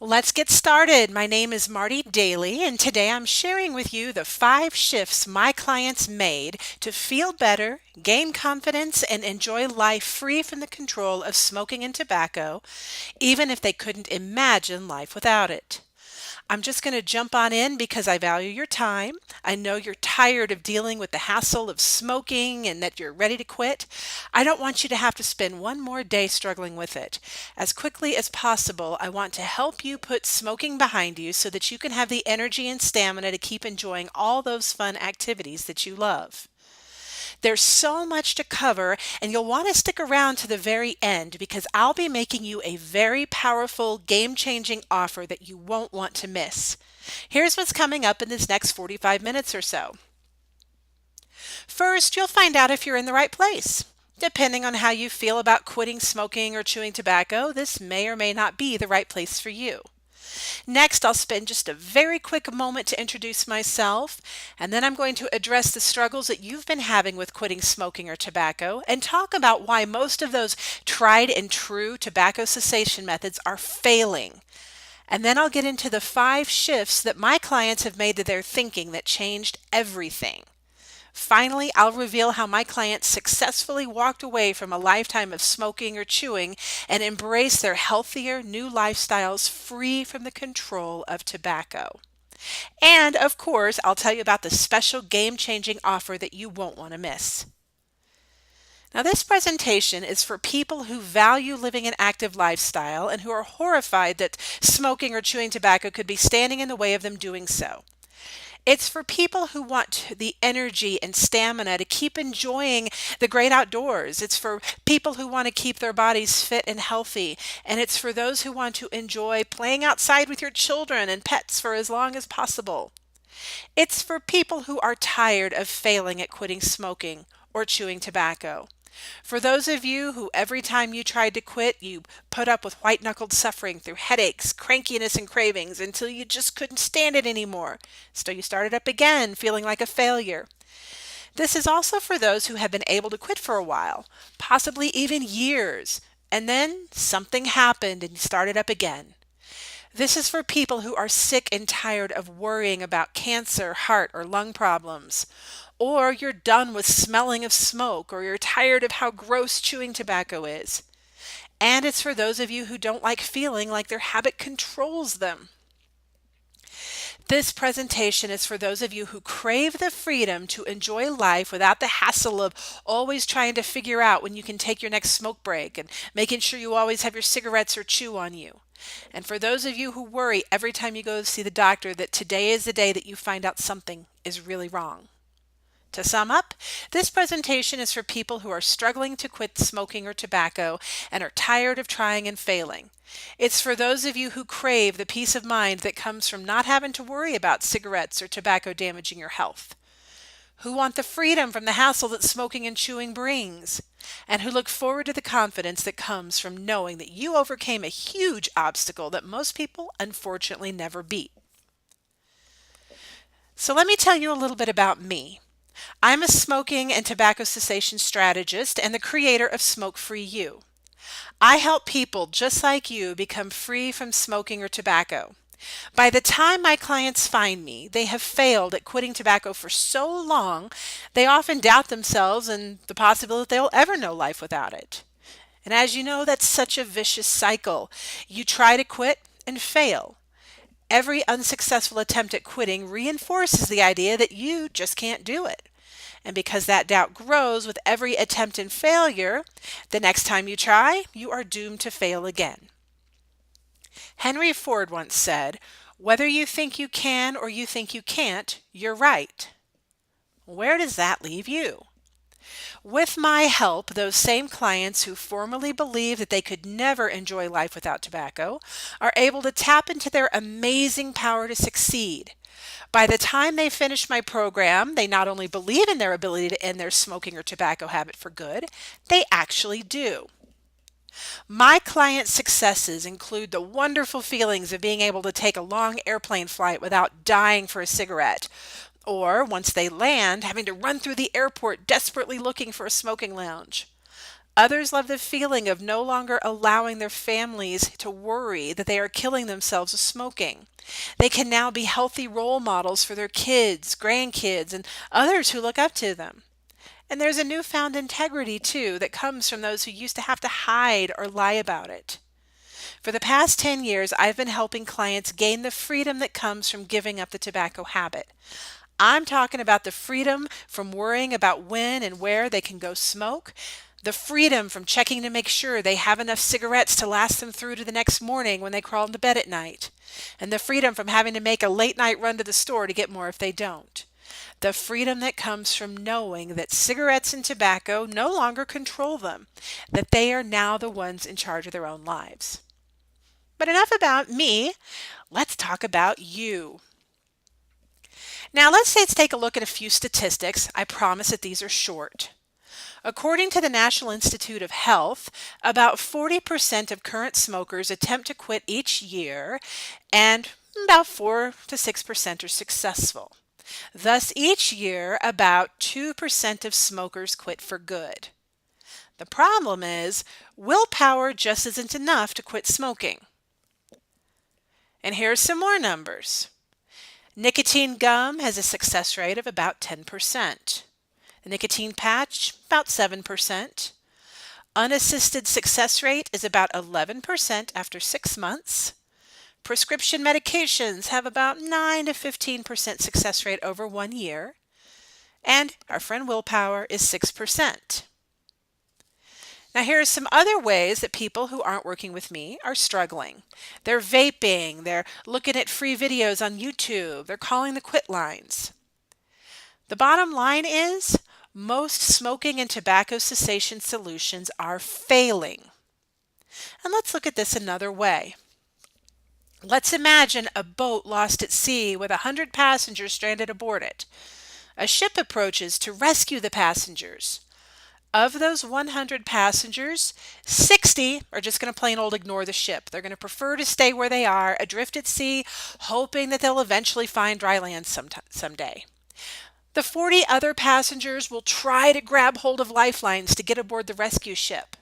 Let's get started. My name is MARTI DALY, and today I'm sharing with you the 5 shifts my clients made to feel better, gain confidence, and enjoy life free from the control of smoking and tobacco, even if they couldn't imagine life without it. I'm just going to jump on in because I value your time. I know you're tired of dealing with the hassle of smoking and that you're ready to quit. I don't want you to have to spend one more day struggling with it. As quickly as possible, I want to help you put smoking behind you so that you can have the energy and stamina to keep enjoying all those fun activities that you love. There's so much to cover, and you'll want to stick around to the very end because I'll be making you a very powerful, game-changing offer that you won't want to miss. Here's what's coming up in this next 45 minutes or so. First, you'll find out if you're in the right place. Depending on how you feel about quitting smoking or chewing tobacco, this may or may not be the right place for you. Next, I'll spend just a very quick moment to introduce myself, and then I'm going to address the struggles that you've been having with quitting smoking or tobacco and talk about why most of those tried and true tobacco cessation methods are failing. And then I'll get into the 5 shifts that my clients have made to their thinking that changed everything. Finally, I'll reveal how my clients successfully walked away from a lifetime of smoking or chewing and embraced their healthier new lifestyles free from the control of tobacco. And of course, I'll tell you about the special game-changing offer that you won't want to miss. Now, this presentation is for people who value living an active lifestyle and who are horrified that smoking or chewing tobacco could be standing in the way of them doing so. It's for people who want the energy and stamina to keep enjoying the great outdoors. It's for people who want to keep their bodies fit and healthy. And it's for those who want to enjoy playing outside with your children and pets for as long as possible. It's for people who are tired of failing at quitting smoking or chewing tobacco. For those of you who every time you tried to quit, you put up with white-knuckled suffering through headaches, crankiness, and cravings until you just couldn't stand it anymore. So you started up again, feeling like a failure. This is also for those who have been able to quit for a while, possibly even years, and then something happened and you started up again. This is for people who are sick and tired of worrying about cancer, heart, or lung problems. Or you're done with smelling of smoke, or you're tired of how gross chewing tobacco is. And it's for those of you who don't like feeling like their habit controls them. This presentation is for those of you who crave the freedom to enjoy life without the hassle of always trying to figure out when you can take your next smoke break and making sure you always have your cigarettes or chew on you. And for those of you who worry every time you go to see the doctor that today is the day that you find out something is really wrong. To sum up, this presentation is for people who are struggling to quit smoking or tobacco and are tired of trying and failing. It's for those of you who crave the peace of mind that comes from not having to worry about cigarettes or tobacco damaging your health, who want the freedom from the hassle that smoking and chewing brings, and who look forward to the confidence that comes from knowing that you overcame a huge obstacle that most people unfortunately never beat. So let me tell you a little bit about me. I'm a smoking and tobacco cessation strategist and the creator of Smoke Free You. I help people just like you become free from smoking or tobacco. By the time my clients find me, they have failed at quitting tobacco for so long, they often doubt themselves and the possibility that they'll ever know life without it. And as you know, that's such a vicious cycle. You try to quit and fail. Every unsuccessful attempt at quitting reinforces the idea that you just can't do it. And because that doubt grows with every attempt and failure, the next time you try, you are doomed to fail again. Henry Ford once said, "Whether you think you can or you think you can't, you're right." Where does that leave you? With my help, those same clients who formerly believed that they could never enjoy life without tobacco are able to tap into their amazing power to succeed. By the time they finish my program, they not only believe in their ability to end their smoking or tobacco habit for good, they actually do. My clients' successes include the wonderful feelings of being able to take a long airplane flight without dying for a cigarette, or once they land, having to run through the airport desperately looking for a smoking lounge. Others love the feeling of no longer allowing their families to worry that they are killing themselves with smoking. They can now be healthy role models for their kids, grandkids, and others who look up to them. And there's a newfound integrity, too, that comes from those who used to have to hide or lie about it. For the past 10 years, I've been helping clients gain the freedom that comes from giving up the tobacco habit. I'm talking about the freedom from worrying about when and where they can go smoke, the freedom from checking to make sure they have enough cigarettes to last them through to the next morning when they crawl into bed at night, and the freedom from having to make a late night run to the store to get more if they don't. The freedom that comes from knowing that cigarettes and tobacco no longer control them, that they are now the ones in charge of their own lives. But enough about me. Let's talk about you. Now, let's take a look at a few statistics. I promise that these are short. According to the National Institute of Health, about 40% of current smokers attempt to quit each year, and about 4 to 6% are successful. Thus, each year, about 2% of smokers quit for good. The problem is, willpower just isn't enough to quit smoking. And here's some more numbers. Nicotine gum has a success rate of about 10%. The nicotine patch, about 7%. Unassisted success rate is about 11% after 6 months. Prescription medications have about 9 to 15% success rate over 1 year. And our friend willpower is 6%. Now, here are some other ways that people who aren't working with me are struggling. They're vaping, they're looking at free videos on YouTube, they're calling the quit lines. The bottom line is, most smoking and tobacco cessation solutions are failing. And let's look at this another way. Let's imagine a boat lost at sea with 100 passengers stranded aboard it. A ship approaches to rescue the passengers. Of those 100 passengers, 60 are just going to plain old ignore the ship. They're going to prefer to stay where they are, adrift at sea, hoping that they'll eventually find dry land someday. The 40 other passengers will try to grab hold of lifelines to get aboard the rescue ship.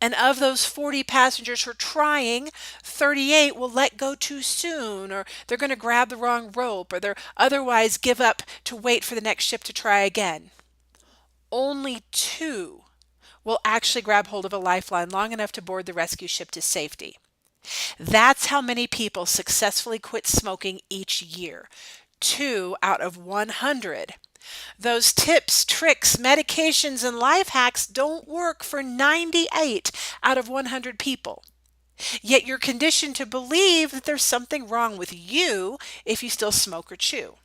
And of those 40 passengers who are trying, 38 will let go too soon, or they're going to grab the wrong rope, or they'll otherwise give up to wait for the next ship to try again. Only 2 will actually grab hold of a lifeline long enough to board the rescue ship to safety. That's how many people successfully quit smoking each year. 2 out of 100. Those tips, tricks, medications, and life hacks don't work for 98 out of 100 people. Yet you're conditioned to believe that there's something wrong with you if you still smoke or chew.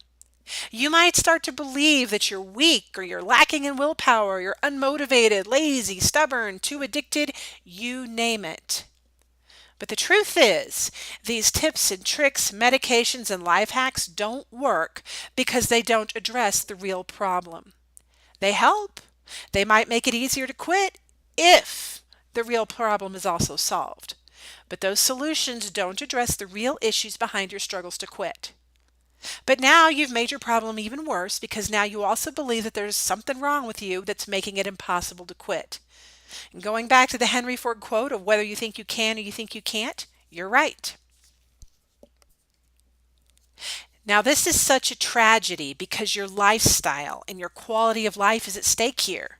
You might start to believe that you're weak, or you're lacking in willpower, you're unmotivated, lazy, stubborn, too addicted, you name it. But the truth is, these tips and tricks, medications, and life hacks don't work because they don't address the real problem. They help. They might make it easier to quit if the real problem is also solved. But those solutions don't address the real issues behind your struggles to quit. But now you've made your problem even worse because now you also believe that there's something wrong with you that's making it impossible to quit. And going back to the Henry Ford quote of whether you think you can or you think you can't, you're right. Now, this is such a tragedy because your lifestyle and your quality of life is at stake here.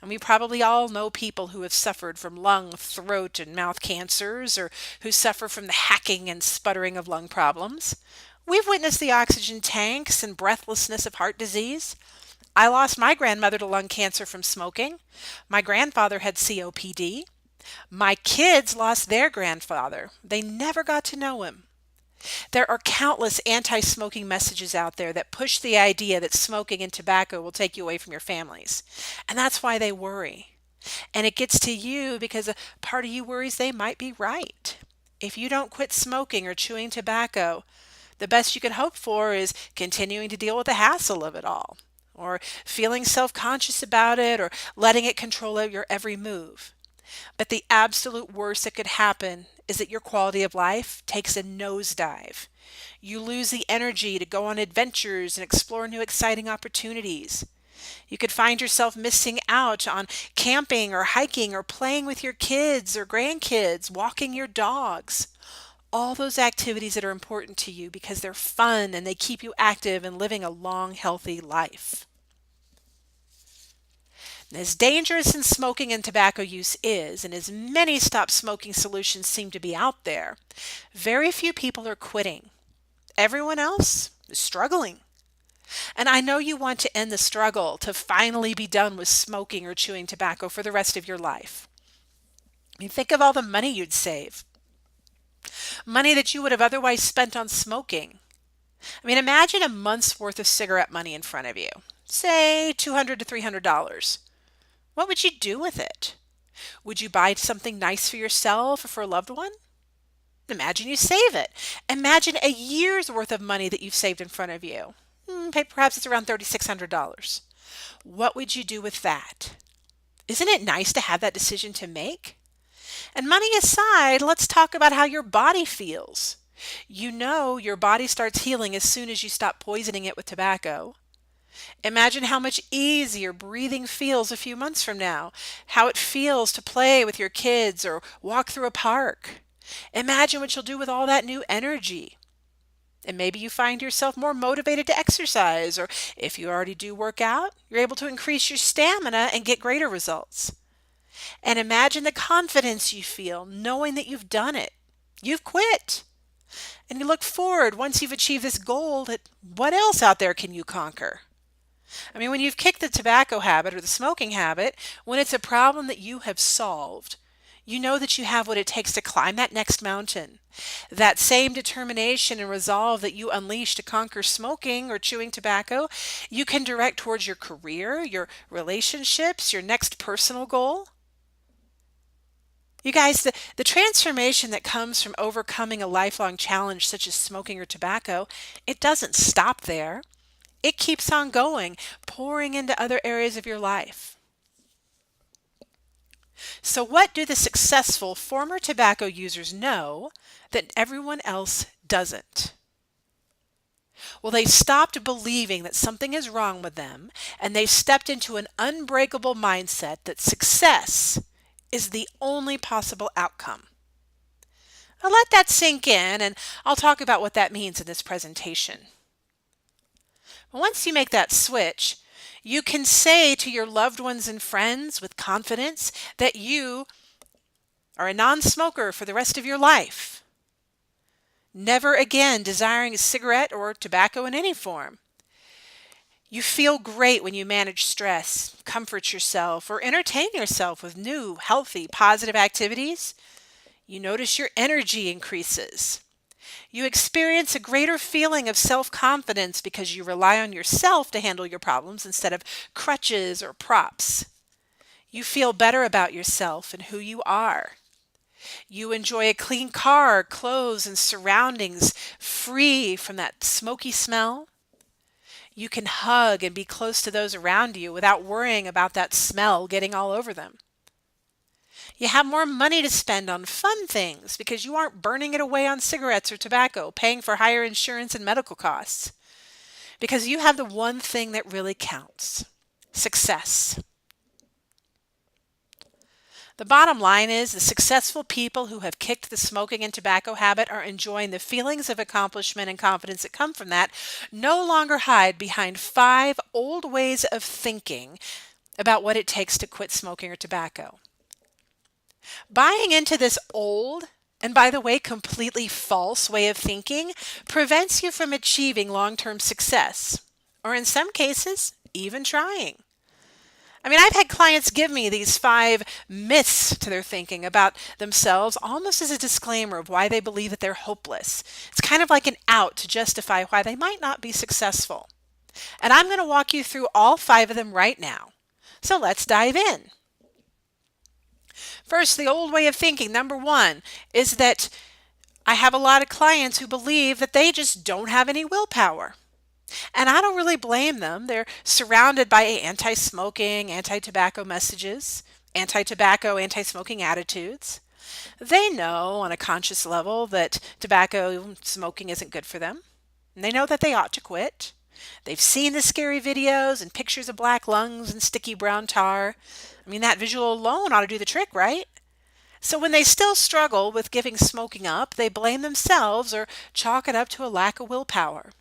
And we probably all know people who have suffered from lung, throat, and mouth cancers, or who suffer from the hacking and sputtering of lung problems. We've witnessed the oxygen tanks and breathlessness of heart disease. I lost my grandmother to lung cancer from smoking. My grandfather had COPD. My kids lost their grandfather. They never got to know him. There are countless anti-smoking messages out there that push the idea that smoking and tobacco will take you away from your families. And that's why they worry. And it gets to you because a part of you worries they might be right. If you don't quit smoking or chewing tobacco, the best you can hope for is continuing to deal with the hassle of it all, or feeling self-conscious about it, or letting it control your every move. But the absolute worst that could happen is that your quality of life takes a nosedive. You lose the energy to go on adventures and explore new exciting opportunities. You could find yourself missing out on camping or hiking or playing with your kids or grandkids, walking your dogs. All those activities that are important to you because they're fun and they keep you active and living a long, healthy life. As dangerous as smoking and tobacco use is, and as many stop smoking solutions seem to be out there, very few people are quitting. Everyone else is struggling. And I know you want to end the struggle to finally be done with smoking or chewing tobacco for the rest of your life. I mean, think of all the money you'd save. Money that you would have otherwise spent on smoking. I mean, imagine a month's worth of cigarette money in front of you. Say $200 to $300. What would you do with it? Would you buy something nice for yourself or for a loved one? Imagine you save it. Imagine a year's worth of money that you've saved in front of you. Perhaps it's around $3,600. What would you do with that? Isn't it nice to have that decision to make? And money aside, let's talk about how your body feels. You know your body starts healing as soon as you stop poisoning it with tobacco. Imagine how much easier breathing feels a few months from now, how it feels to play with your kids or walk through a park. Imagine what you'll do with all that new energy. And maybe you find yourself more motivated to exercise, or if you already do work out, you're able to increase your stamina and get greater results. And imagine the confidence you feel knowing that you've done it. You've quit. And you look forward once you've achieved this goal at what else out there can you conquer? I mean, when you've kicked the tobacco habit or the smoking habit, when it's a problem that you have solved, you know that you have what it takes to climb that next mountain. That same determination and resolve that you unleash to conquer smoking or chewing tobacco, you can direct towards your career, your relationships, your next personal goal. You guys, the transformation that comes from overcoming a lifelong challenge such as smoking or tobacco, it doesn't stop there. It keeps on going, pouring into other areas of your life. So what do the successful former tobacco users know that everyone else doesn't? Well, they stopped believing that something is wrong with them, and they stepped into an unbreakable mindset that success is the only possible outcome. I'll let that sink in, and I'll talk about what that means in this presentation. Once you make that switch, you can say to your loved ones and friends with confidence that you are a non-smoker for the rest of your life, never again desiring a cigarette or tobacco in any form. You feel great when you manage stress, comfort yourself, or entertain yourself with new, healthy, positive activities. You notice your energy increases. You experience a greater feeling of self-confidence because you rely on yourself to handle your problems instead of crutches or props. You feel better about yourself and who you are. You enjoy a clean car, clothes, and surroundings free from that smoky smell. You can hug and be close to those around you without worrying about that smell getting all over them. You have more money to spend on fun things because you aren't burning it away on cigarettes or tobacco, paying for higher insurance and medical costs. Because you have the one thing that really counts: success. The bottom line is the successful people who have kicked the smoking and tobacco habit are enjoying the feelings of accomplishment and confidence that come from that, no longer hide behind 5 old ways of thinking about what it takes to quit smoking or tobacco. Buying into this old, and by the way, completely false way of thinking prevents you from achieving long-term success, or in some cases, even trying. I mean, I've had clients give me these 5 myths to their thinking about themselves, almost as a disclaimer of why they believe that they're hopeless. It's kind of like an out to justify why they might not be successful. And I'm going to walk you through all 5 of them right now. So let's dive in. First, the old way of thinking, number 1, is that I have a lot of clients who believe that they just don't have any willpower. And I don't really blame them. They're surrounded by anti-smoking, anti-tobacco messages, anti-tobacco, anti-smoking attitudes. They know on a conscious level that tobacco smoking isn't good for them. And they know that they ought to quit. They've seen the scary videos and pictures of black lungs and sticky brown tar. I mean, that visual alone ought to do the trick, right? So when they still struggle with giving smoking up, they blame themselves or chalk it up to a lack of willpower.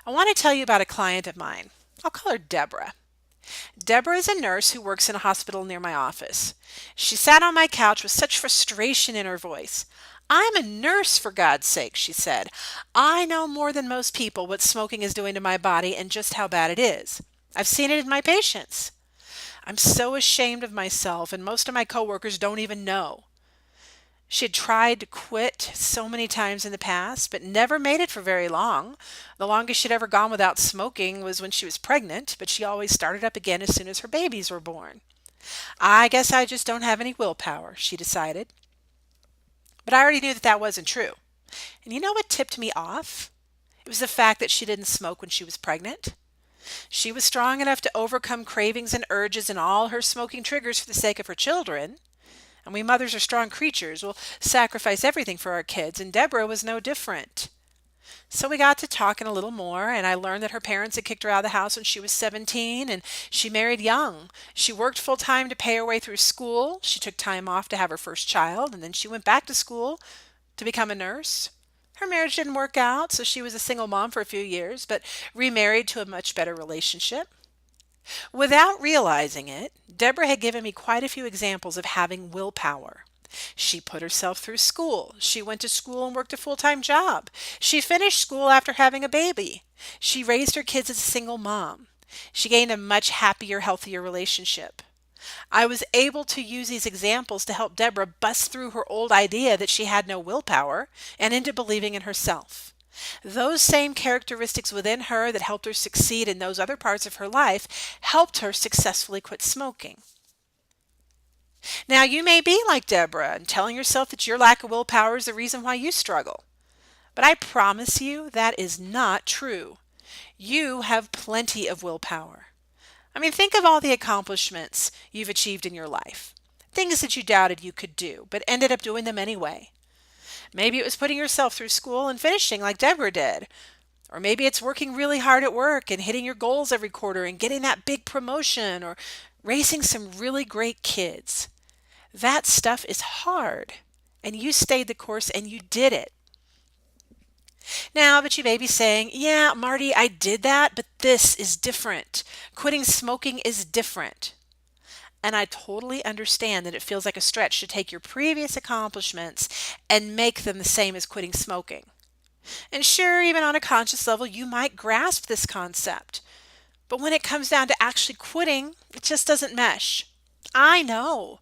I want to tell you about a client of mine. I'll call her Deborah. Deborah is a nurse who works in a hospital near my office. She sat on my couch with such frustration in her voice. "I'm a nurse, for God's sake," she said. "I know more than most people what smoking is doing to my body and just how bad it is. I've seen it in my patients. I'm so ashamed of myself, and most of my coworkers don't even know." She had tried to quit so many times in the past, but never made it for very long. The longest she'd ever gone without smoking was when she was pregnant, but she always started up again as soon as her babies were born. "I guess I just don't have any willpower," she decided. But I already knew that that wasn't true. And you know what tipped me off? It was the fact that she didn't smoke when she was pregnant. She was strong enough to overcome cravings and urges and all her smoking triggers for the sake of her children. And we mothers are strong creatures. We'll sacrifice everything for our kids, and Deborah was no different. So we got to talking a little more, and I learned that her parents had kicked her out of the house when she was 17, and she married young. She worked full time to pay her way through school. She took time off to have her first child, and then she went back to school to become a nurse. Her marriage didn't work out, so she was a single mom for a few years, but remarried to a much better relationship. Without realizing it, Deborah had given me quite a few examples of having willpower. She put herself through school. She went to school and worked a full-time job. She finished school after having a baby. She raised her kids as a single mom. She gained a much happier, healthier relationship. I was able to use these examples to help Deborah bust through her old idea that she had no willpower and into believing in herself. Those same characteristics within her that helped her succeed in those other parts of her life helped her successfully quit smoking. Now, you may be like Deborah and telling yourself that your lack of willpower is the reason why you struggle. But I promise you that is not true. You have plenty of willpower. I mean, think of all the accomplishments you've achieved in your life. Things that you doubted you could do, but ended up doing them anyway. Maybe it was putting yourself through school and finishing like Deborah did. Or maybe it's working really hard at work and hitting your goals every quarter and getting that big promotion or raising some really great kids. That stuff is hard, and you stayed the course and you did it. Now, but you may be saying, "Yeah, Marty, I did that, but this is different. Quitting smoking is different." And I totally understand that it feels like a stretch to take your previous accomplishments and make them the same as quitting smoking. And sure, even on a conscious level, you might grasp this concept. But when it comes down to actually quitting, it just doesn't mesh. I know.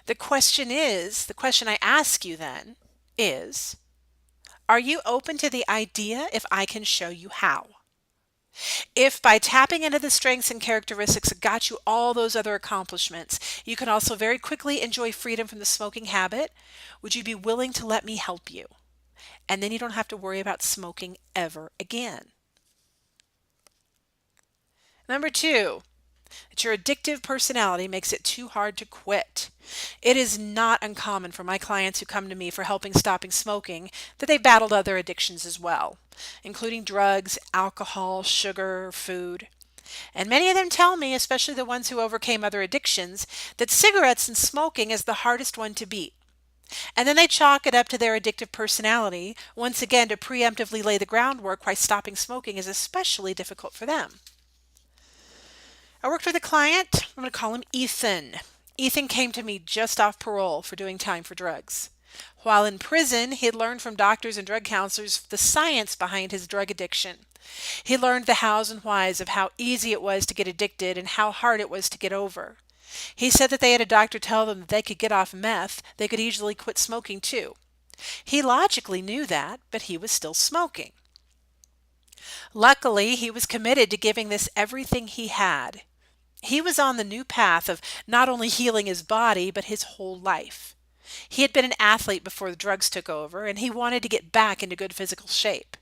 The question I ask you then is, are you open to the idea if I can show you how? If by tapping into the strengths and characteristics that got you all those other accomplishments, you can also very quickly enjoy freedom from the smoking habit, would you be willing to let me help you? And then you don't have to worry about smoking ever again. Number 2, that your addictive personality makes it too hard to quit. It is not uncommon for my clients who come to me for helping stopping smoking that they battled other addictions as well, including drugs, alcohol, sugar, food. And many of them tell me, especially the ones who overcame other addictions, that cigarettes and smoking is the hardest one to beat. And then they chalk it up to their addictive personality, once again to preemptively lay the groundwork why stopping smoking is especially difficult for them. I worked with a client, I'm going to call him Ethan. Ethan came to me just off parole for doing time for drugs. While in prison, he had learned from doctors and drug counselors the science behind his drug addiction. He learned the hows and whys of how easy it was to get addicted and how hard it was to get over. He said that they had a doctor tell them that they could get off meth, they could easily quit smoking too. He logically knew that, but he was still smoking. Luckily, he was committed to giving this everything he had. He was on the new path of not only healing his body, but his whole life. He had been an athlete before the drugs took over, and he wanted to get back into good physical shape.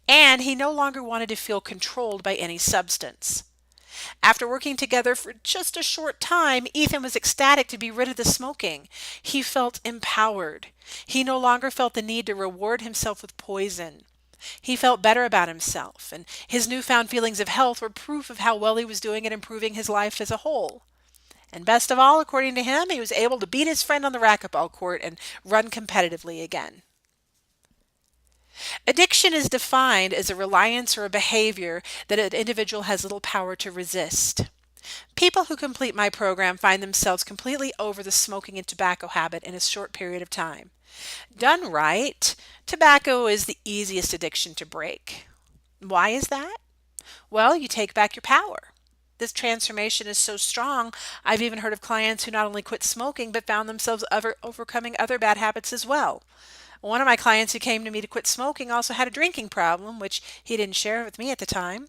And he no longer wanted to feel controlled by any substance. After working together for just a short time, Ethan was ecstatic to be rid of the smoking. He felt empowered. He no longer felt the need to reward himself with poison. He felt better about himself, and his newfound feelings of health were proof of how well he was doing at improving his life as a whole. And best of all, according to him, he was able to beat his friend on the racquetball court and run competitively again. Addiction is defined as a reliance or a behavior that an individual has little power to resist. People who complete my program find themselves completely over the smoking and tobacco habit in a short period of time. Done right, tobacco is the easiest addiction to break. Why is that? Well, you take back your power. This transformation is so strong, I've even heard of clients who not only quit smoking but found themselves overcoming other bad habits as well. One of my clients who came to me to quit smoking also had a drinking problem, which he didn't share with me at the time.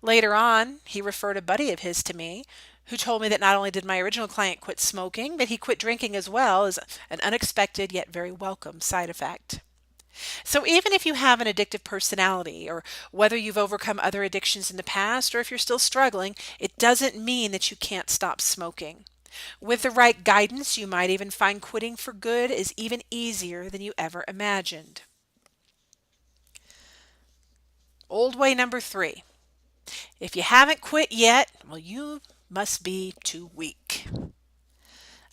Later on, he referred a buddy of his to me, who told me that not only did my original client quit smoking, but he quit drinking as well, as an unexpected yet very welcome side effect. So even if you have an addictive personality, or whether you've overcome other addictions in the past, or if you're still struggling, it doesn't mean that you can't stop smoking. With the right guidance, you might even find quitting for good is even easier than you ever imagined. Old way number 3. If you haven't quit yet, well, you must be too weak.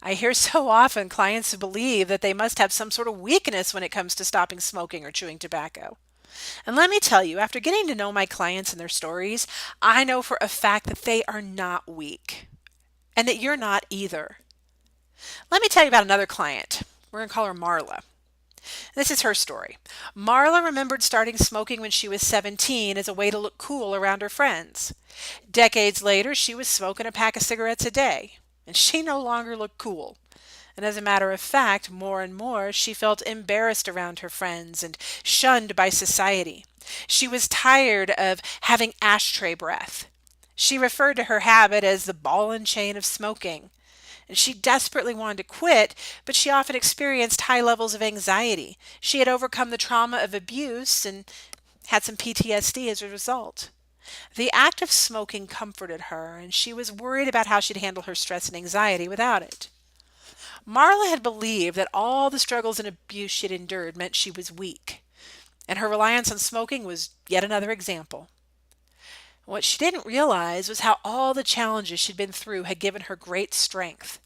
I hear so often clients who believe that they must have some sort of weakness when it comes to stopping smoking or chewing tobacco. And let me tell you, after getting to know my clients and their stories, I know for a fact that they are not weak and that you're not either. Let me tell you about another client. We're going to call her Marla. This is her story. Marla remembered starting smoking when she was 17 as a way to look cool around her friends. Decades later, she was smoking a pack of cigarettes a day, and she no longer looked cool. And as a matter of fact, more and more, she felt embarrassed around her friends and shunned by society. She was tired of having ashtray breath. She referred to her habit as the ball and chain of smoking. And she desperately wanted to quit, but she often experienced high levels of anxiety. She had overcome the trauma of abuse and had some PTSD as a result. The act of smoking comforted her, and she was worried about how she'd handle her stress and anxiety without it. Marla had believed that all the struggles and abuse she'd endured meant she was weak, and her reliance on smoking was yet another example. What she didn't realize was how all the challenges she'd been through had given her great strength.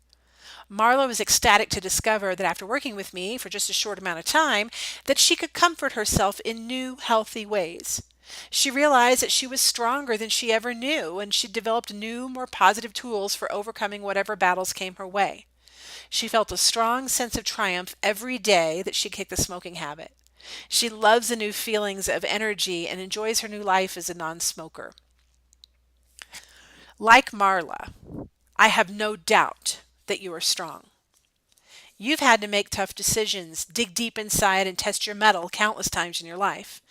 Marla was ecstatic to discover that after working with me for just a short amount of time, that she could comfort herself in new, healthy ways. She realized that she was stronger than she ever knew, and she developed new, more positive tools for overcoming whatever battles came her way. She felt a strong sense of triumph every day that she kicked the smoking habit. She loves the new feelings of energy and enjoys her new life as a non-smoker. Like Marla, I have no doubt that you are strong. You've had to make tough decisions, dig deep inside, and test your mettle countless times in your life.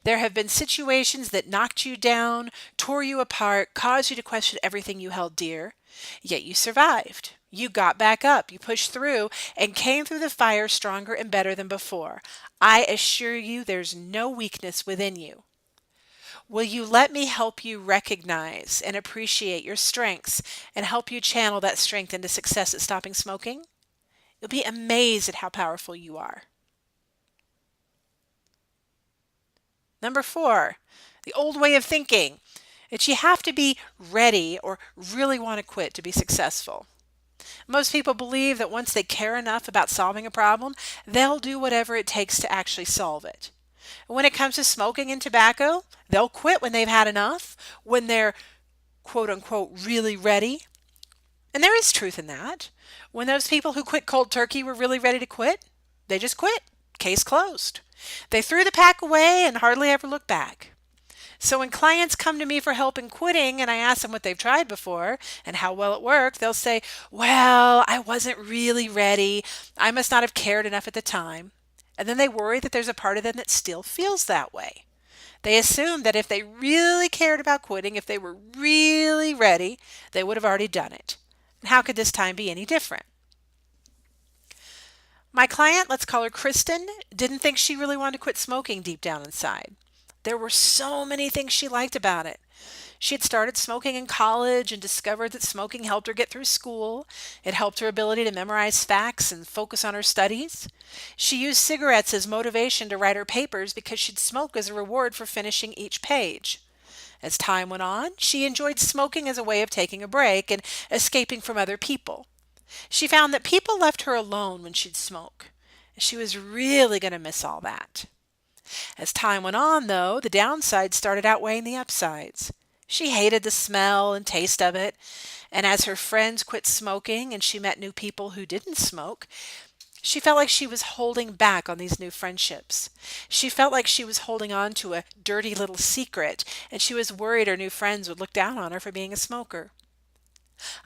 There have been situations that knocked you down, tore you apart, caused you to question everything you held dear. Yet you survived. You got back up, you pushed through, and came through the fire stronger and better than before. I assure you there's no weakness within you. Will you let me help you recognize and appreciate your strengths and help you channel that strength into success at stopping smoking? You'll be amazed at how powerful you are. Number 4, the old way of thinking. That you have to be ready or really want to quit to be successful. Most people believe that once they care enough about solving a problem, they'll do whatever it takes to actually solve it. When it comes to smoking and tobacco, they'll quit when they've had enough, when they're quote unquote really ready. And there is truth in that. When those people who quit cold turkey were really ready to quit, they just quit. Case closed. They threw the pack away and hardly ever looked back. So when clients come to me for help in quitting and I ask them what they've tried before and how well it worked, they'll say, well, I wasn't really ready. I must not have cared enough at the time. And then they worry that there's a part of them that still feels that way. They assume that if they really cared about quitting, if they were really ready, they would have already done it. And how could this time be any different? My client, let's call her Kristen, didn't think she really wanted to quit smoking deep down inside. There were so many things she liked about it. She had started smoking in college and discovered that smoking helped her get through school. It helped her ability to memorize facts and focus on her studies. She used cigarettes as motivation to write her papers because she'd smoke as a reward for finishing each page. As time went on, she enjoyed smoking as a way of taking a break and escaping from other people. She found that people left her alone when she'd smoke. She was really going to miss all that. As time went on, though, the downsides started outweighing the upsides. She hated the smell and taste of it, and as her friends quit smoking and she met new people who didn't smoke, she felt like she was holding back on these new friendships. She felt like she was holding on to a dirty little secret, and she was worried her new friends would look down on her for being a smoker.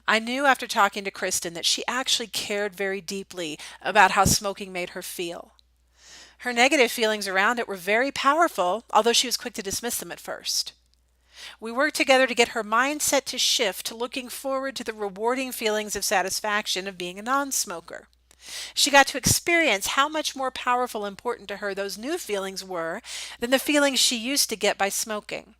I knew after talking to Kristen that she actually cared very deeply about how smoking made her feel. Her negative feelings around it were very powerful, although she was quick to dismiss them at first. We worked together to get her mindset to shift to looking forward to the rewarding feelings of satisfaction of being a non-smoker. She got to experience how much more powerful and important to her those new feelings were than the feelings she used to get by smoking.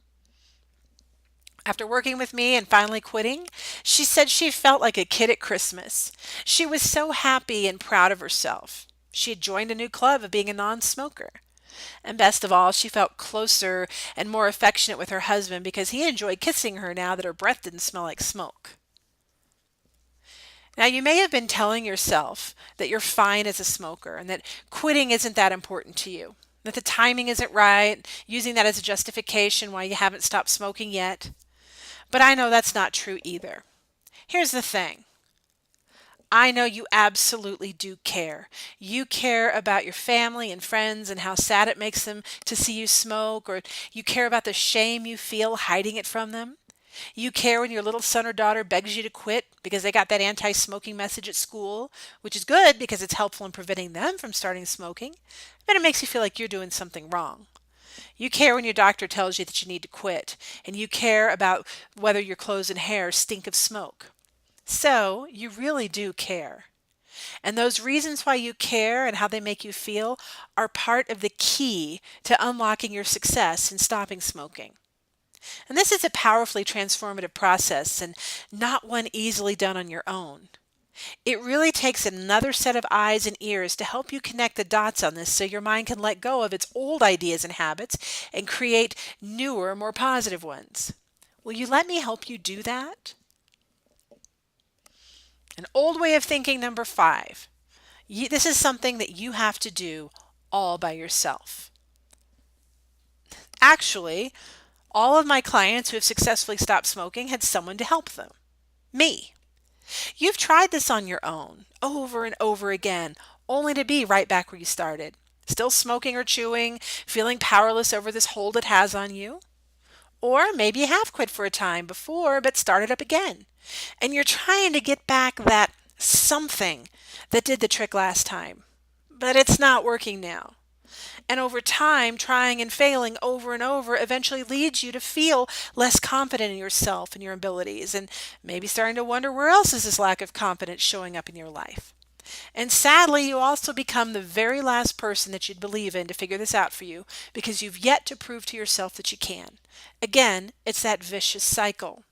After working with me and finally quitting, she said she felt like a kid at Christmas. She was so happy and proud of herself. She had joined a new club of being a non-smoker. And best of all, she felt closer and more affectionate with her husband because he enjoyed kissing her now that her breath didn't smell like smoke. Now, you may have been telling yourself that you're fine as a smoker and that quitting isn't that important to you, that the timing isn't right, using that as a justification why you haven't stopped smoking yet. But I know that's not true either. Here's the thing. I know you absolutely do care. You care about your family and friends and how sad it makes them to see you smoke, or you care about the shame you feel hiding it from them. You care when your little son or daughter begs you to quit because they got that anti-smoking message at school, which is good because it's helpful in preventing them from starting smoking, but it makes you feel like you're doing something wrong. You care when your doctor tells you that you need to quit, and you care about whether your clothes and hair stink of smoke. So, you really do care. And those reasons why you care and how they make you feel are part of the key to unlocking your success in stopping smoking. And this is a powerfully transformative process and not one easily done on your own. It really takes another set of eyes and ears to help you connect the dots on this so your mind can let go of its old ideas and habits and create newer, more positive ones. Will you let me help you do that? An old way of thinking number 5. This is something that you have to do all by yourself. Actually, all of my clients who have successfully stopped smoking had someone to help them. Me. You've tried this on your own, over and over again, only to be right back where you started. Still smoking or chewing, feeling powerless over this hold it has on you. Or maybe you have quit for a time before, but started up again. And you're trying to get back that something that did the trick last time. But it's not working now. And over time, trying and failing over and over eventually leads you to feel less confident in yourself and your abilities, and maybe starting to wonder where else is this lack of confidence showing up in your life. And sadly, you also become the very last person that you'd believe in to figure this out for you because you've yet to prove to yourself that you can. Again, it's that vicious cycle.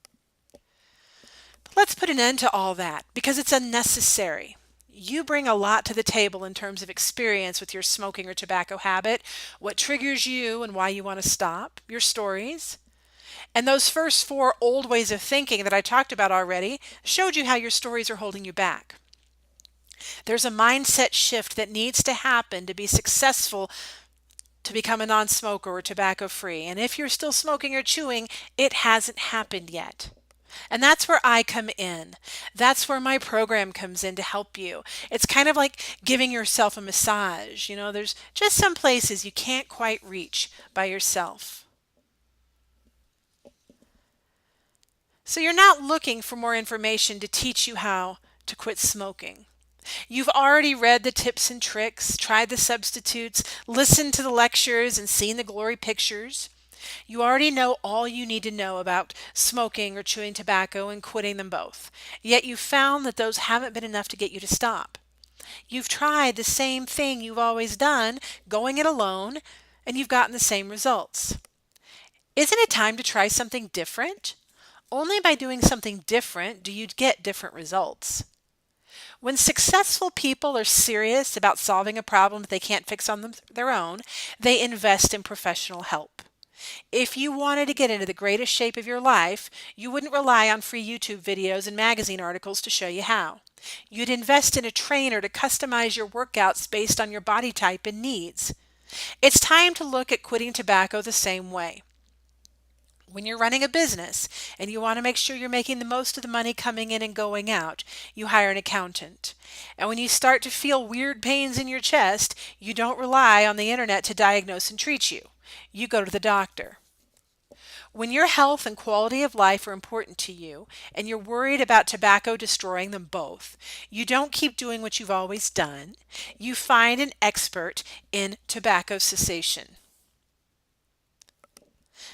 But let's put an end to all that because it's unnecessary. You bring a lot to the table in terms of experience with your smoking or tobacco habit, what triggers you and why you want to stop, your stories. And those first 4 old ways of thinking that I talked about already showed you how your stories are holding you back. There's a mindset shift that needs to happen to be successful to become a non-smoker or tobacco-free. And if you're still smoking or chewing, it hasn't happened yet. And that's where I come in. That's where my program comes in to help you. It's kind of like giving yourself a massage. There's just some places you can't quite reach by yourself. So you're not looking for more information to teach you how to quit smoking. You've already read the tips and tricks, tried the substitutes, listened to the lectures, and seen the glory pictures. You already know all you need to know about smoking or chewing tobacco and quitting them both. Yet you found that those haven't been enough to get you to stop. You've tried the same thing you've always done, going it alone, and you've gotten the same results. Isn't it time to try something different? Only by doing something different do you get different results. When successful people are serious about solving a problem that they can't fix on their own, they invest in professional help. If you wanted to get into the greatest shape of your life, you wouldn't rely on free YouTube videos and magazine articles to show you how. You'd invest in a trainer to customize your workouts based on your body type and needs. It's time to look at quitting tobacco the same way. When you're running a business and you want to make sure you're making the most of the money coming in and going out, you hire an accountant. And when you start to feel weird pains in your chest, you don't rely on the internet to diagnose and treat you. You go to the doctor. When your health and quality of life are important to you and you're worried about tobacco destroying them both, you don't keep doing what you've always done. You find an expert in tobacco cessation.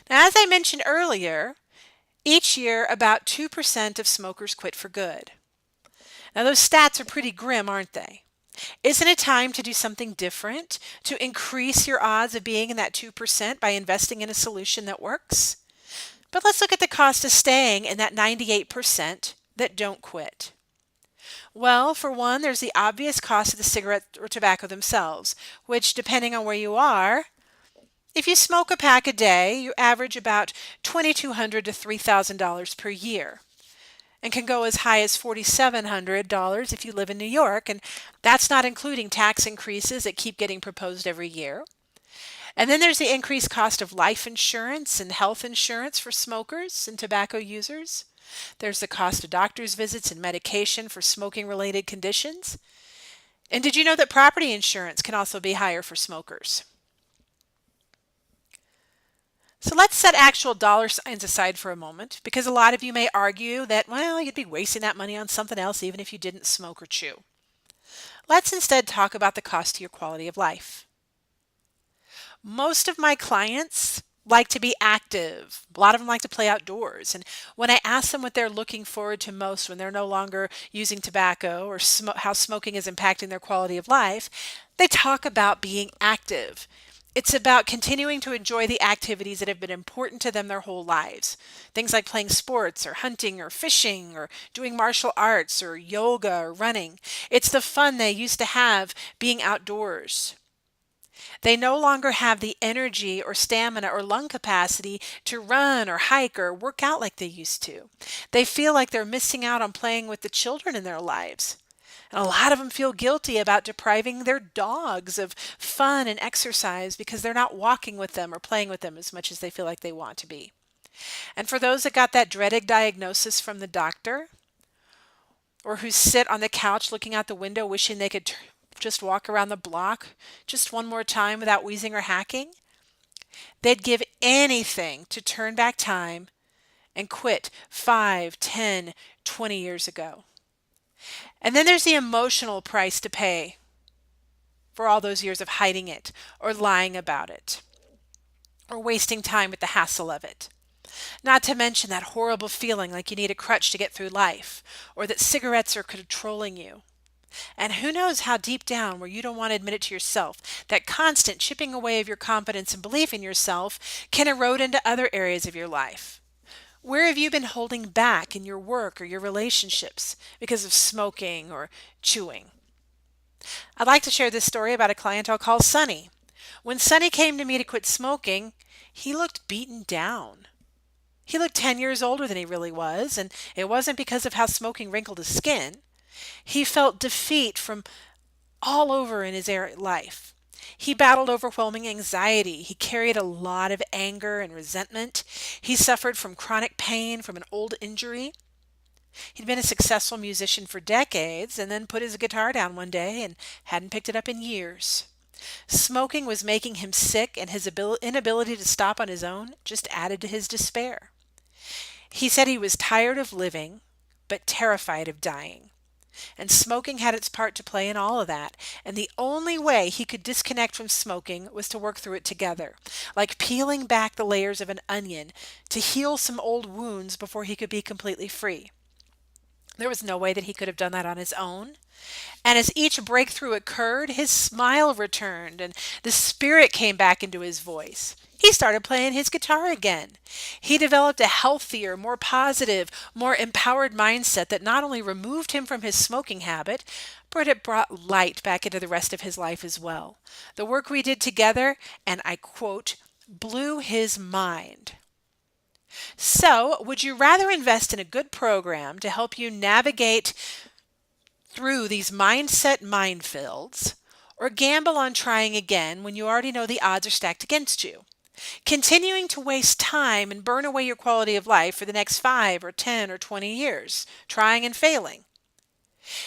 Now, as I mentioned earlier, each year about 2% of smokers quit for good. Now, those stats are pretty grim, aren't they? Isn't it time to do something different to increase your odds of being in that 2% by investing in a solution that works? But let's look at the cost of staying in that 98% that don't quit. Well, for one, there's the obvious cost of the cigarette or tobacco themselves, which, depending on where you are, if you smoke a pack a day, you average about $2,200 to $3,000 per year, and can go as high as $4,700 if you live in New York, and that's not including tax increases that keep getting proposed every year. And then there's the increased cost of life insurance and health insurance for smokers and tobacco users. There's the cost of doctor's visits and medication for smoking-related conditions. And did you know that property insurance can also be higher for smokers? So let's set actual dollar signs aside for a moment, because a lot of you may argue that, well, you'd be wasting that money on something else even if you didn't smoke or chew. Let's instead talk about the cost to your quality of life. Most of my clients like to be active. A lot of them like to play outdoors. And when I ask them what they're looking forward to most when they're no longer using tobacco or how smoking is impacting their quality of life, they talk about being active. It's about continuing to enjoy the activities that have been important to them their whole lives. Things like playing sports or hunting or fishing or doing martial arts or yoga or running. It's the fun they used to have being outdoors. They no longer have the energy or stamina or lung capacity to run or hike or work out like they used to. They feel like they're missing out on playing with the children in their lives. And a lot of them feel guilty about depriving their dogs of fun and exercise because they're not walking with them or playing with them as much as they feel like they want to be. And for those that got that dreaded diagnosis from the doctor, or who sit on the couch looking out the window wishing they could just walk around the block just one more time without wheezing or hacking, they'd give anything to turn back time and quit 5, 10, 20 years ago. And then there's the emotional price to pay for all those years of hiding it or lying about it or wasting time with the hassle of it. Not to mention that horrible feeling like you need a crutch to get through life or that cigarettes are controlling you. And who knows how deep down, where you don't want to admit it to yourself, that constant chipping away of your confidence and belief in yourself can erode into other areas of your life. Where have you been holding back in your work or your relationships because of smoking or chewing? I'd like to share this story about a client I'll call Sonny. When Sonny came to me to quit smoking, he looked beaten down. He looked 10 years older than he really was, and it wasn't because of how smoking wrinkled his skin. He felt defeat from all over in his life. He battled overwhelming anxiety. He carried a lot of anger and resentment. He suffered from chronic pain from an old injury. He'd been a successful musician for decades and then put his guitar down one day and hadn't picked it up in years. Smoking was making him sick, and his inability to stop on his own just added to his despair. He said he was tired of living, but terrified of dying. And smoking had its part to play in all of that. And the only way he could disconnect from smoking was to work through it together, like peeling back the layers of an onion to heal some old wounds before he could be completely free. There was no way that he could have done that on his own. And as each breakthrough occurred, his smile returned and the spirit came back into his voice. He started playing his guitar again. He developed a healthier, more positive, more empowered mindset that not only removed him from his smoking habit, but it brought light back into the rest of his life as well. The work we did together, and I quote, blew his mind. So, would you rather invest in a good program to help you navigate through these mindset minefields, or gamble on trying again when you already know the odds are stacked against you? Continuing to waste time and burn away your quality of life for the next 5 or 10 or 20 years, trying and failing.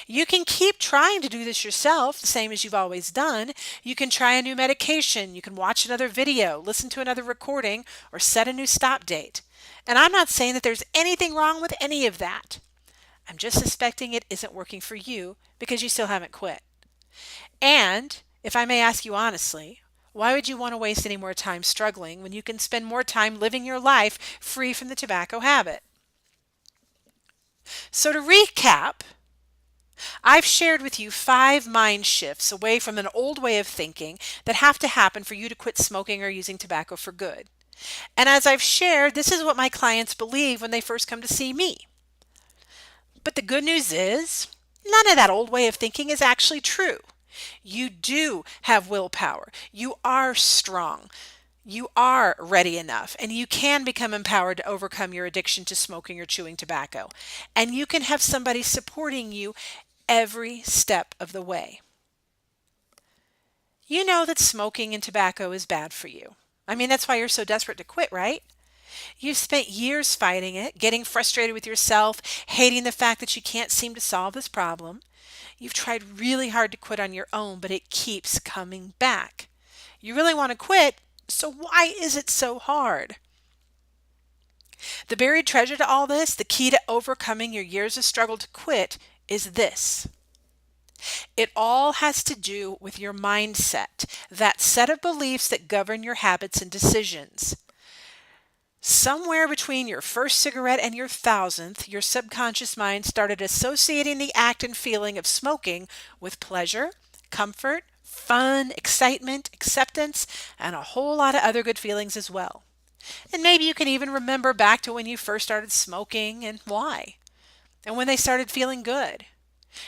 You can keep trying to do this yourself, the same as you've always done. You can try a new medication, you can watch another video, listen to another recording, or set a new stop date. And I'm not saying that there's anything wrong with any of that. I'm just suspecting it isn't working for you because you still haven't quit. And if I may ask you honestly, why would you want to waste any more time struggling when you can spend more time living your life free from the tobacco habit? So to recap, I've shared with you 5 mind shifts away from an old way of thinking that have to happen for you to quit smoking or using tobacco for good. And as I've shared, this is what my clients believe when they first come to see me. But the good news is, none of that old way of thinking is actually true. You do have willpower. You are strong. You are ready enough, and you can become empowered to overcome your addiction to smoking or chewing tobacco. And you can have somebody supporting you every step of the way. You know that smoking and tobacco is bad for you. I mean, that's why you're so desperate to quit, right? You've spent years fighting it, getting frustrated with yourself, hating the fact that you can't seem to solve this problem. You've tried really hard to quit on your own, but it keeps coming back. You really want to quit, so why is it so hard? The buried treasure to all this, the key to overcoming your years of struggle to quit, is this. It all has to do with your mindset, that set of beliefs that govern your habits and decisions. Somewhere between your first cigarette and your 1,000th, your subconscious mind started associating the act and feeling of smoking with pleasure, comfort, fun, excitement, acceptance, and a whole lot of other good feelings as well. And maybe you can even remember back to when you first started smoking and why, and when they started feeling good.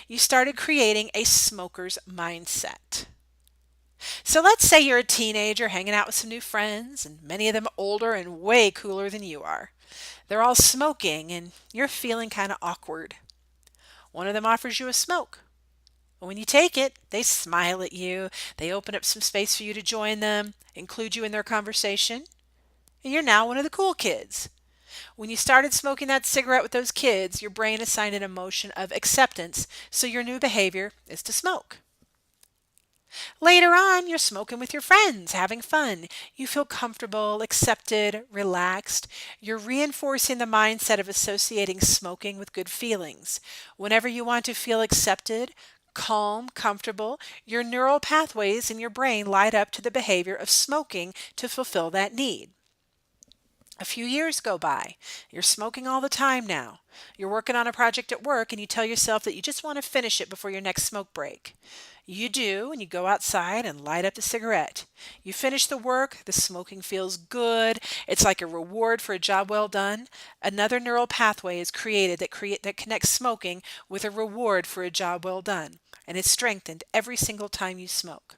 You started creating a smoker's mindset. So let's say you're a teenager hanging out with some new friends, and many of them older and way cooler than you are. They're all smoking, and you're feeling kind of awkward. One of them offers you a smoke. When you take it, they smile at you. They open up some space for you to join them, include you in their conversation, and you're now one of the cool kids. When you started smoking that cigarette with those kids, your brain assigned an emotion of acceptance, so your new behavior is to smoke. Later on, you're smoking with your friends, having fun. You feel comfortable, accepted, relaxed. You're reinforcing the mindset of associating smoking with good feelings. Whenever you want to feel accepted, calm, comfortable, your neural pathways in your brain light up to the behavior of smoking to fulfill that need. A few years go by. You're smoking all the time now. You're working on a project at work and you tell yourself that you just want to finish it before your next smoke break. You do, and you go outside and light up the cigarette. You finish the work, the smoking feels good. It's like a reward for a job well done. Another neural pathway is created that connects smoking with a reward for a job well done, and it's strengthened every single time you smoke.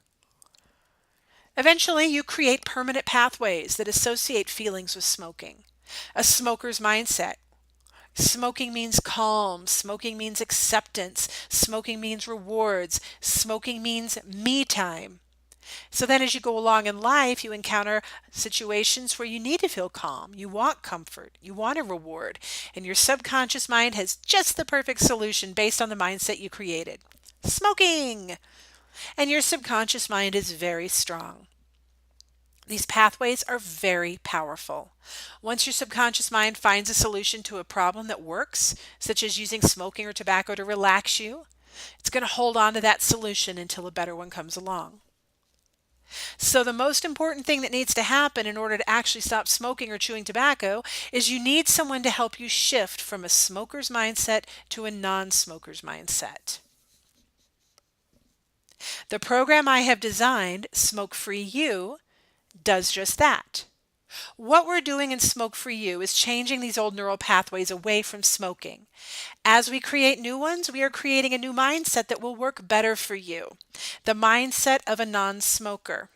Eventually, you create permanent pathways that associate feelings with smoking. A smoker's mindset. Smoking means calm. Smoking means acceptance. Smoking means rewards. Smoking means me time. So then as you go along in life, you encounter situations where you need to feel calm. You want comfort. You want a reward. And your subconscious mind has just the perfect solution based on the mindset you created. Smoking! And your subconscious mind is very strong. These pathways are very powerful. Once your subconscious mind finds a solution to a problem that works, such as using smoking or tobacco to relax you, it's going to hold on to that solution until a better one comes along. So the most important thing that needs to happen in order to actually stop smoking or chewing tobacco is you need someone to help you shift from a smoker's mindset to a non-smoker's mindset. The program I have designed, Smoke Free You, does just that. What we're doing in Smoke Free You is changing these old neural pathways away from smoking. As we create new ones, we are creating a new mindset that will work better for you, the mindset of a non-smoker.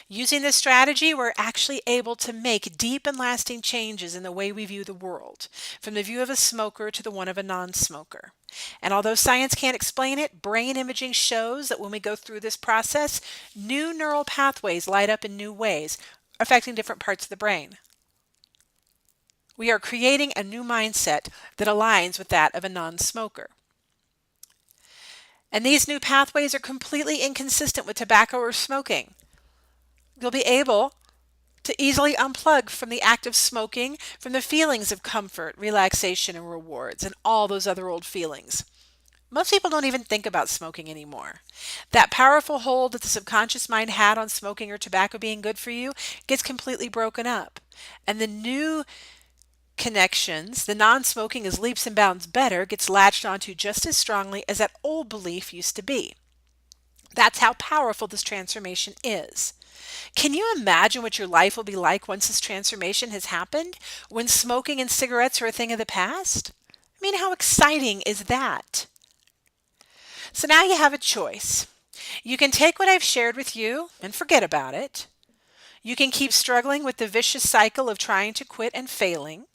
Using this strategy, we're actually able to make deep and lasting changes in the way we view the world, from the view of a smoker to the one of a non-smoker. And although science can't explain it, brain imaging shows that when we go through this process, new neural pathways light up in new ways, affecting different parts of the brain. We are creating a new mindset that aligns with that of a non-smoker. And these new pathways are completely inconsistent with tobacco or smoking. You'll be able to easily unplug from the act of smoking, from the feelings of comfort, relaxation, and rewards, and all those other old feelings. Most people don't even think about smoking anymore. That powerful hold that the subconscious mind had on smoking or tobacco being good for you gets completely broken up. And the new connections, the non-smoking is leaps and bounds better, gets latched onto just as strongly as that old belief used to be. That's how powerful this transformation is. Can you imagine what your life will be like once this transformation has happened? When smoking and cigarettes are a thing of the past? I mean, how exciting is that? So now you have a choice. You can take what I've shared with you and forget about it. You can keep struggling with the vicious cycle of trying to quit and failing.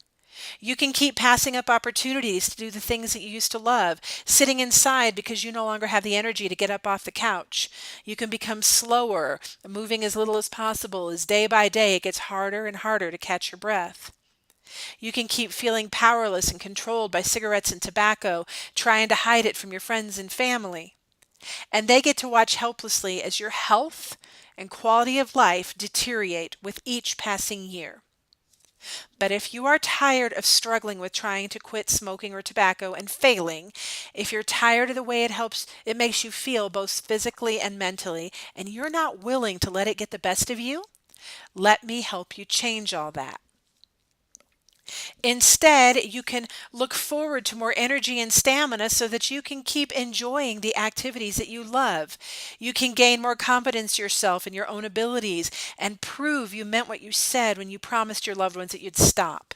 You can keep passing up opportunities to do the things that you used to love, sitting inside because you no longer have the energy to get up off the couch. You can become slower, moving as little as possible as day by day it gets harder and harder to catch your breath. You can keep feeling powerless and controlled by cigarettes and tobacco, trying to hide it from your friends and family. And they get to watch helplessly as your health and quality of life deteriorate with each passing year. But if you are tired of struggling with trying to quit smoking or tobacco and failing, if you're tired of the way it makes you feel both physically and mentally, and you're not willing to let it get the best of you, let me help you change all that. Instead, you can look forward to more energy and stamina so that you can keep enjoying the activities that you love. You can gain more confidence in yourself and your own abilities and prove you meant what you said when you promised your loved ones that you'd stop.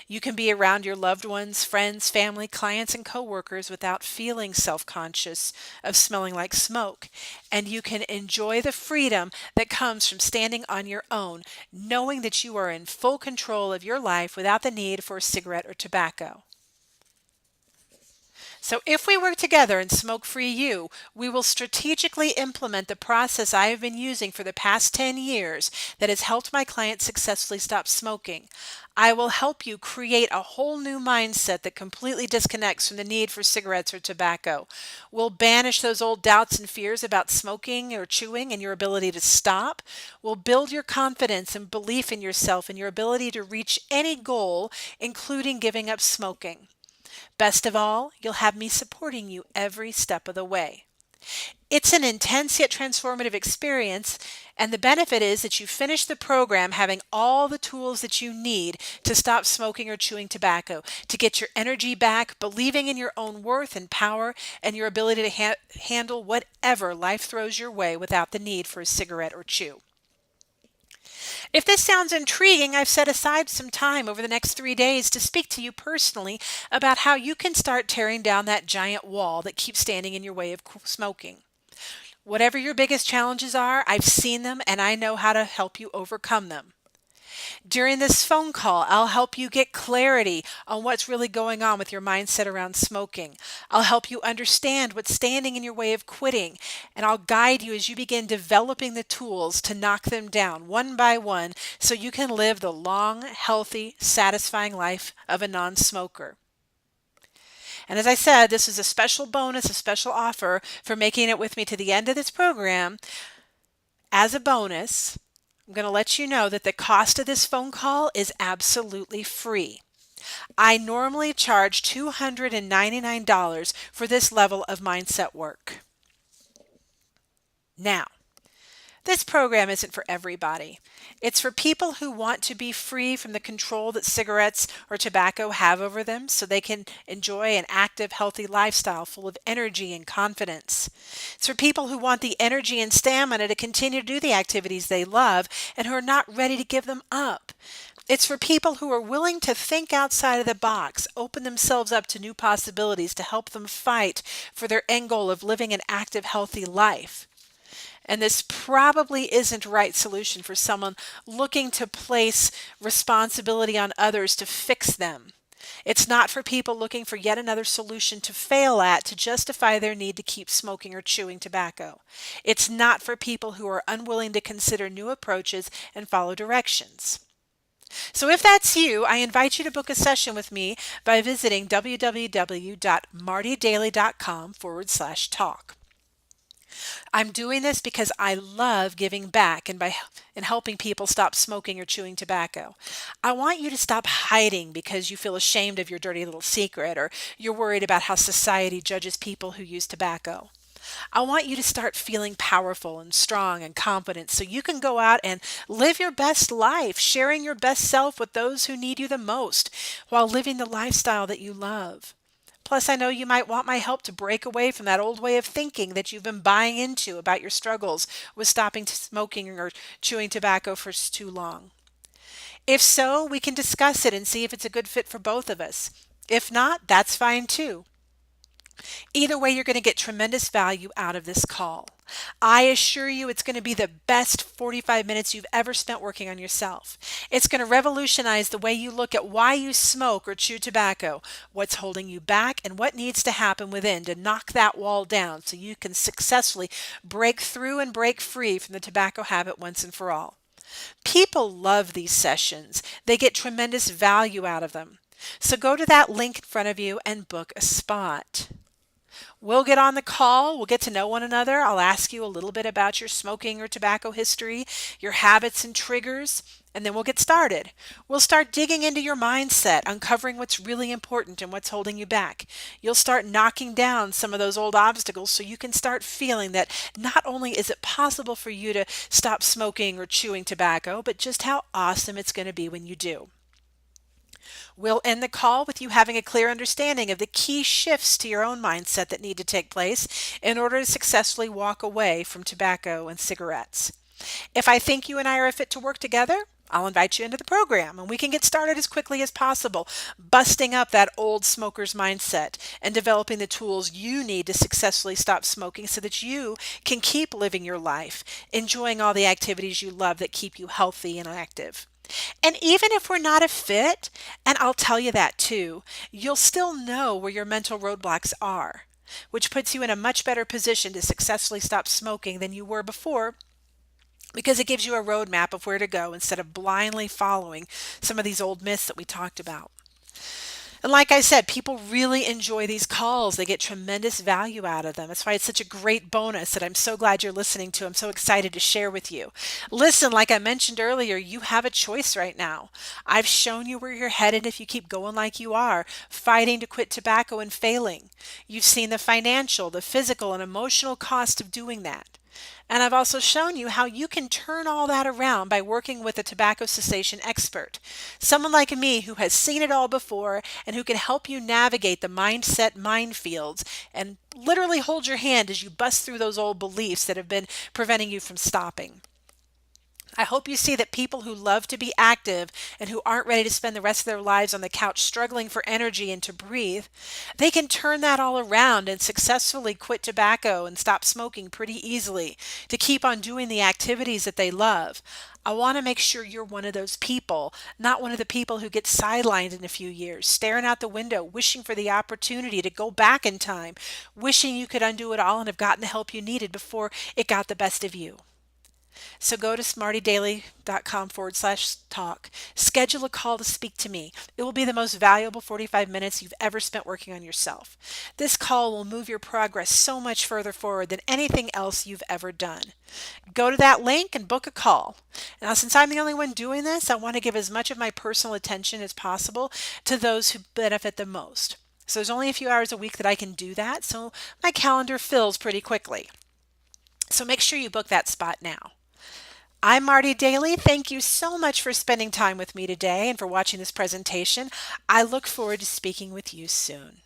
You can be around your loved ones, friends, family, clients, and coworkers without feeling self-conscious of smelling like smoke. And you can enjoy the freedom that comes from standing on your own, knowing that you are in full control of your life without the need for a cigarette or tobacco. So if we work together in Smoke Free You, we will strategically implement the process I have been using for the past 10 years that has helped my clients successfully stop smoking. I will help you create a whole new mindset that completely disconnects from the need for cigarettes or tobacco. We'll banish those old doubts and fears about smoking or chewing and your ability to stop. We'll build your confidence and belief in yourself and your ability to reach any goal, including giving up smoking. Best of all, you'll have me supporting you every step of the way. It's an intense yet transformative experience, and the benefit is that you finish the program having all the tools that you need to stop smoking or chewing tobacco, to get your energy back, believing in your own worth and power, and your ability to handle whatever life throws your way without the need for a cigarette or chew. If this sounds intriguing, I've set aside some time over the next 3 days to speak to you personally about how you can start tearing down that giant wall that keeps standing in your way of smoking. Whatever your biggest challenges are, I've seen them and I know how to help you overcome them. During this phone call, I'll help you get clarity on what's really going on with your mindset around smoking. I'll help you understand what's standing in your way of quitting, and I'll guide you as you begin developing the tools to knock them down one by one so you can live the long, healthy, satisfying life of a non-smoker. And as I said, this is a special bonus, a special offer for making it with me to the end of this program. As a bonus, I'm going to let you know that the cost of this phone call is absolutely free. I normally charge $299 for this level of mindset work. Now, This program isn't for everybody. It's for people who want to be free from the control that cigarettes or tobacco have over them so they can enjoy an active, healthy lifestyle full of energy and confidence. It's for people who want the energy and stamina to continue to do the activities they love and who are not ready to give them up. It's for people who are willing to think outside of the box, open themselves up to new possibilities to help them fight for their end goal of living an active, healthy life. And this probably isn't the right solution for someone looking to place responsibility on others to fix them. It's not for people looking for yet another solution to fail at to justify their need to keep smoking or chewing tobacco. It's not for people who are unwilling to consider new approaches and follow directions. So if that's you, I invite you to book a session with me by visiting www.martidaily.com/talk. I'm doing this because I love giving back and helping people stop smoking or chewing tobacco. I want you to stop hiding because you feel ashamed of your dirty little secret or you're worried about how society judges people who use tobacco. I want you to start feeling powerful and strong and confident so you can go out and live your best life, sharing your best self with those who need you the most while living the lifestyle that you love. Plus, I know you might want my help to break away from that old way of thinking that you've been buying into about your struggles with stopping smoking or chewing tobacco for too long. If so, we can discuss it and see if it's a good fit for both of us. If not, that's fine too. Either way, you're going to get tremendous value out of this call. I assure you it's going to be the best 45 minutes you've ever spent working on yourself. It's going to revolutionize the way you look at why you smoke or chew tobacco, what's holding you back, and what needs to happen within to knock that wall down so you can successfully break through and break free from the tobacco habit once and for all. People love these sessions. They get tremendous value out of them. So go to that link in front of you and book a spot. We'll get on the call. We'll get to know one another. I'll ask you a little bit about your smoking or tobacco history, your habits and triggers, and then we'll get started. We'll start digging into your mindset, uncovering what's really important and what's holding you back. You'll start knocking down some of those old obstacles so you can start feeling that not only is it possible for you to stop smoking or chewing tobacco, but just how awesome it's going to be when you do. We'll end the call with you having a clear understanding of the key shifts to your own mindset that need to take place in order to successfully walk away from tobacco and cigarettes. If I think you and I are a fit to work together, I'll invite you into the program and we can get started as quickly as possible, busting up that old smoker's mindset and developing the tools you need to successfully stop smoking so that you can keep living your life, enjoying all the activities you love that keep you healthy and active. And even if we're not a fit, and I'll tell you that too, you'll still know where your mental roadblocks are, which puts you in a much better position to successfully stop smoking than you were before because it gives you a roadmap of where to go instead of blindly following some of these old myths that we talked about. And like I said, people really enjoy these calls. They get tremendous value out of them. That's why it's such a great bonus that I'm so glad you're listening to. I'm so excited to share with you. Listen, like I mentioned earlier, you have a choice right now. I've shown you where you're headed if you keep going like you are, fighting to quit tobacco and failing. You've seen the financial, the physical, and emotional cost of doing that. And I've also shown you how you can turn all that around by working with a tobacco cessation expert, someone like me who has seen it all before and who can help you navigate the mindset minefields and literally hold your hand as you bust through those old beliefs that have been preventing you from stopping. I hope you see that people who love to be active and who aren't ready to spend the rest of their lives on the couch struggling for energy and to breathe, they can turn that all around and successfully quit tobacco and stop smoking pretty easily to keep on doing the activities that they love. I want to make sure you're one of those people, not one of the people who get sidelined in a few years, staring out the window, wishing for the opportunity to go back in time, wishing you could undo it all and have gotten the help you needed before it got the best of you. So go to smartydaily.com/talk. Schedule a call to speak to me. It will be the most valuable 45 minutes you've ever spent working on yourself. This call will move your progress so much further forward than anything else you've ever done. Go to that link and book a call. Now, since I'm the only one doing this, I want to give as much of my personal attention as possible to those who benefit the most. So there's only a few hours a week that I can do that, so my calendar fills pretty quickly. So make sure you book that spot now. I'm Marty Daly. Thank you so much for spending time with me today and for watching this presentation. I look forward to speaking with you soon.